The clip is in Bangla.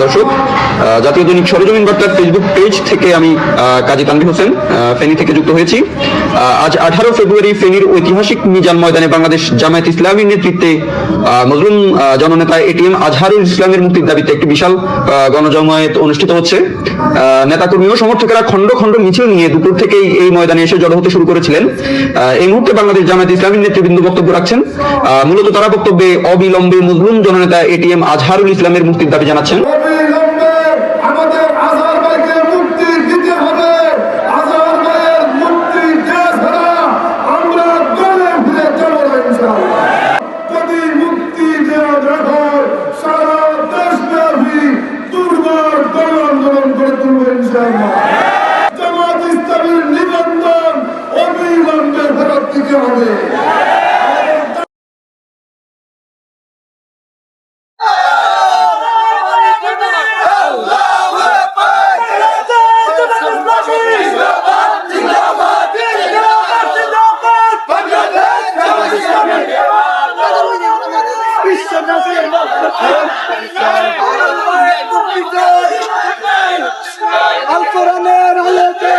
দর্শক, জাতীয় দৈনিক সরেজমিন বার্তার ফেসবুক পেজ থেকে আমি কাজী তানভীর হোসেন ফেনী থেকে যুক্ত হয়েছি। আজ 18 ফেব্রুয়ারি ফেনীর ঐতিহাসিক মিজান ময়দানে বাংলাদেশ জামায়াত ইসলামীর নেতৃত্বে মজলুম জননেতা এটিএম আজহারুল ইসলামের মুক্তির দাবিতে একটি বিশাল গণজমায়েত অনুষ্ঠিত হচ্ছে। নেতাকর্মী ও সমর্থকেরা খন্ড খন্ড মিছিল নিয়ে দুপুর থেকেই এই ময়দানে এসে জড়ো হতে শুরু করেছিলেন। এই মুহূর্তে বাংলাদেশ জামায়াত ইসলামীর নেতৃবৃন্দ বক্তব্য রাখছেন। মূলত তারা বক্তব্যে অবিলম্বে মজলুম জননেতা এটিএম আজহারুল ইসলামের মুক্তির দাবি জানাচ্ছেন। জামাত ইসলামীর নিবন্ধন অবিলম্বে ফেরত দিতে হবে। আল কোরআনের আলোকে